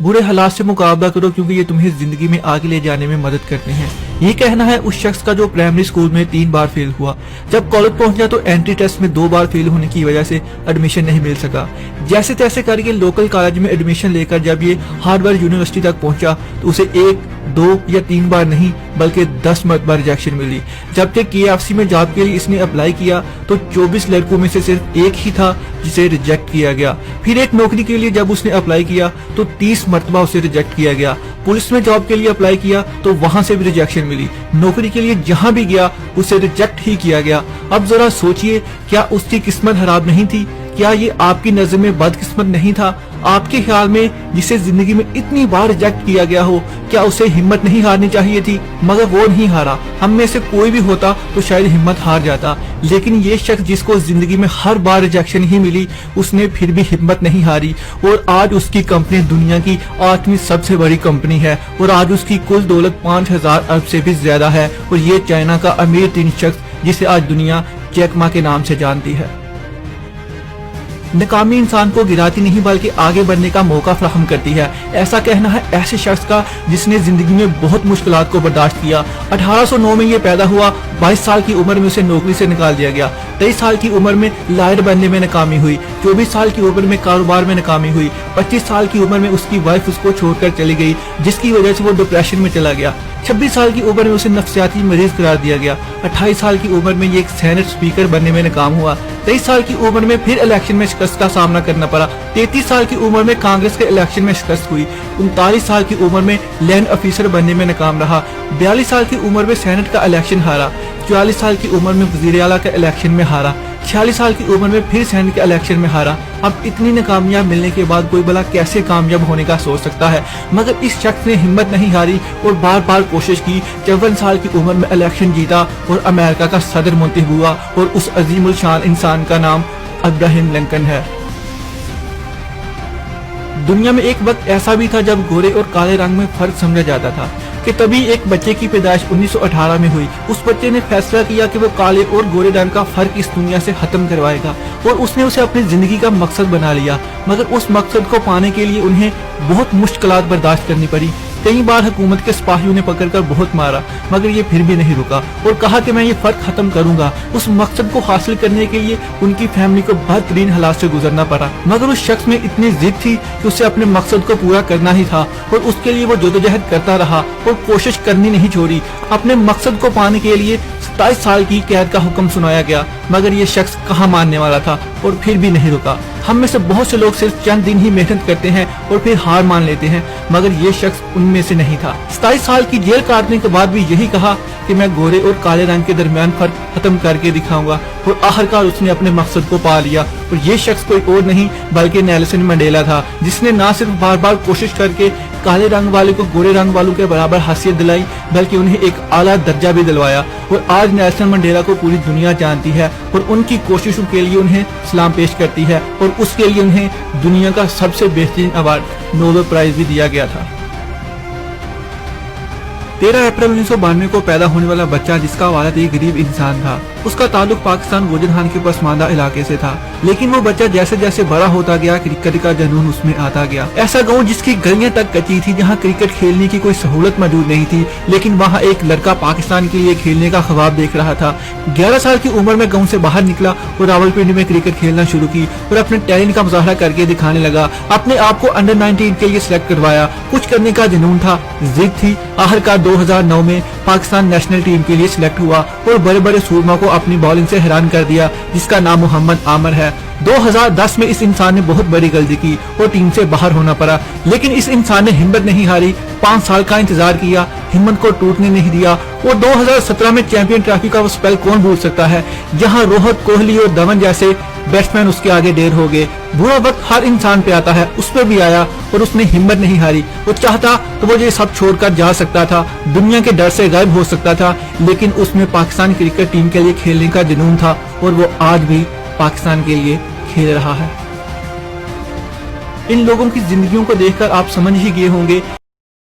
बुरे हालात से मुकाबला करो क्योंकि ये तुम्हें जिंदगी में आगे ले जाने में मदद करते हैं। ये कहना है उस शख्स का जो प्राइमरी स्कूल में 3 बार फेल हुआ। जब कॉलेज पहुंचा तो एंट्री टेस्ट में 2 बार फेल होने की वजह से एडमिशन नहीं मिल सका। जैसे तैसे करके लोकल कॉलेज में एडमिशन लेकर जब ये हार्वर्ड यूनिवर्सिटी तक पहुंचा तो उसे 1, 2 या 3 बार नहीं बल्कि 10 मरतबा रिजेक्शन मिली। जब तक KFC में जॉब के लिए इसने अप्लाई किया तो 24 लड़कों में से सिर्फ एक ही था जिसे रिजेक्ट किया गया। फिर एक नौकरी के लिए जब उसने अप्लाई किया तो 30 मरतबा उसे रिजेक्ट किया गया। पुलिस में जॉब के लिए अप्लाई किया तो वहां से भी रिजेक्शन मिली। नौकरी के लिए जहां भी गया उसे रिजेक्ट ही किया गया। अब जरा सोचिए, क्या उसकी किस्मत खराब नहीं थी? क्या ये आपकी नजर में बदकिस्मत नहीं था? आपके ख्याल में जिसे जिंदगी में इतनी बार रिजेक्ट किया गया हो, क्या उसे हिम्मत नहीं हारनी चाहिए थी? मगर वो नहीं हारा। हम में से कोई भी होता तो शायद हिम्मत हार जाता, लेकिन ये शख्स जिसको जिंदगी में हर बार रिजेक्शन ही मिली, उसने फिर भी हिम्मत नहीं हारी और आज उसकी कंपनी दुनिया की 8वीं सबसे बड़ी कंपनी है और आज उसकी कुल दौलत 5000 अरब से भी ज्यादा है और ये चाइना का अमीर 3 शख्स जिसे आज दुनिया जैक मा के नाम से जानती है। नाकामी इंसान को गिराती नहीं बल्कि आगे बढ़ने का मौका फराहम करती है। ऐसा कहना है ऐसे शख्स का जिसने जिंदगी में बहुत मुश्किलात को बर्दाश्त किया। 1809 में ये पैदा हुआ। 22 साल की उम्र में उसे नौकरी से निकाल दिया गया। 23 साल की उम्र में लायर बनने में नाकामी हुई। 24 साल की उम्र में कारोबार में नाकामी हुई। 25 साल की उम्र में उसकी वाइफ उसको छोड़कर चली गई जिसकी वजह से वो डिप्रेशन में चला गया। 26 साल की उम्र में उसे नफ्सियाती मरीज करार दिया गया। 28 साल की उम्र में ये एक सेनेट स्पीकर बनने में नाकाम हुआ। 23 साल की उम्र में फिर इलेक्शन में शिकस्त का सामना करना पड़ा। 33 साल की उम्र में कांग्रेस के इलेक्शन में शिकस्त हुई। 39 साल की उम्र में लैंड ऑफिसर बनने में नाकाम रहा। 42 साल की उम्र में सेनेट का इलेक्शन हारा। 44 साल की उम्र में वजीर आला का इलेक्शन में हारा। 46 साल की उम्र में फिर सेनेट के इलेक्शन में हारा। अब इतनी नाकामयाब मिलने के बाद कोई भला कैसे कामयाब होने का सोच सकता है? मगर इस शख्स ने हिम्मत नहीं हारी और बार बार कोशिश की। 54 साल की उम्र में इलेक्शन जीता और अमेरिका का सदर मुंतखब हुआ और उस अजीमुल शान इंसान का नाम अब्राहम लिंकन है। दुनिया में एक वक्त ऐसा भी था जब गोरे और काले रंग में फर्क समझा जाता था कि तभी एक बच्चे की पैदाइश 1918 में हुई। उस बच्चे ने फैसला किया कि वो काले और गोरे रंग का फर्क इस दुनिया से खत्म करवाएगा और उसने उसे अपनी जिंदगी का मकसद बना लिया। मगर उस मकसद को पाने के लिए उन्हें बहुत मुश्किलात बर्दाश्त करनी पड़ी। कई बार हुकूमत के सिपाहियों ने पकड़कर बहुत मारा मगर ये फिर भी नहीं रुका और कहा कि मैं ये फर्क खत्म करूंगा। उस मकसद को हासिल करने के लिए उनकी फैमिली को बदतरीन हालात से गुजरना पड़ा मगर उस शख्स में इतनी जिद थी कि उसे अपने मकसद को पूरा करना ही था और उसके लिए वो जदोजहद करता रहा और कोशिश करनी नहीं छोड़ी। अपने मकसद को पाने के लिए 27 साल की कैद का हुक्म सुनाया गया मगर ये शख्स कहाँ मानने वाला था और फिर भी नहीं रुका। हम में से बहुत से लोग सिर्फ चंद दिन ही मेहनत करते हैं और फिर हार मान लेते हैं मगर ये शख्स उनमें से नहीं था। 27 साल की जेल काटने के बाद भी यही कहा कि मैं गोरे और काले रंग के दरमियान फर्क खत्म करके दिखाऊंगा और आखिरकार उसने अपने मकसद को पा लिया। और ये शख्स कोई और नहीं बल्कि नेल्सन मंडेला था जिसने न सिर्फ बार बार कोशिश करके काले रंग वाले को गोरे रंग वालों के बराबर हैसियत दिलाई बल्कि उन्हें एक आला दर्जा भी दिलवाया। और आज नेल्सन मंडेला को पूरी दुनिया जानती है और उनकी कोशिशों के लिए उन्हें सलाम पेश करती है और उसके लिए उन्हें दुनिया का सबसे बेहतरीन अवार्ड नोबेल प्राइज भी दिया गया था। 13 अप्रैल 1992 को पैदा होने वाला बच्चा जिसका वालिद एक गरीब इंसान था, उसका ताल्लुक पाकिस्तान गोजरखान के पसमानदा इलाके से था। लेकिन वो बच्चा जैसे जैसे बड़ा होता गया क्रिकेट का जुनून उसमें आता गया। ऐसा गांव जिसकी गलियां तक कच्ची थी, जहां क्रिकेट खेलने की कोई सहूलत मौजूद नहीं थी, लेकिन वहां एक लड़का पाकिस्तान के लिए खेलने का ख्वाब देख रहा था। 11 साल की उम्र में गाँव से बाहर निकला और रावलपिंडी में क्रिकेट खेलना शुरू की और अपने टैलेंट का मुजाहरा करके दिखाने लगा। अपने आप को अंडर 19 के लिए सिलेक्ट करवाया। कुछ करने का जुनून था, जिद थी। आखिरकार 2009 में पाकिस्तान नेशनल टीम के लिए सिलेक्ट हुआ और बड़े बड़े सूरमा को अपनी बॉलिंग से हैरान कर दिया जिसका नाम मोहम्मद आमर है। 2010 में इस इंसान ने बहुत बड़ी गलती की और टीम से बाहर होना पड़ा, लेकिन इस इंसान ने हिम्मत नहीं हारी। 5 साल का इंतजार किया, हिम्मत को टूटने नहीं दिया और 2017 में चैंपियन ट्रॉफी का वो स्पेल कौन भूल सकता है, जहां रोहित कोहली और धवन जैसे बैट्समैन उसके आगे ढेर हो गए। बुरा वक्त हर इंसान पे आता है, उस पे भी आया और उसने हिम्मत नहीं हारी। वो चाहता तो वो ये सब छोड़कर जा सकता था, दुनिया के डर से गायब हो सकता था, लेकिन उसमें पाकिस्तान क्रिकेट टीम के लिए खेलने का जुनून था और वो आज भी पाकिस्तान के लिए खेल रहा है। इन लोगों की जिंदगियों को देखकर आप समझ ही गए होंगे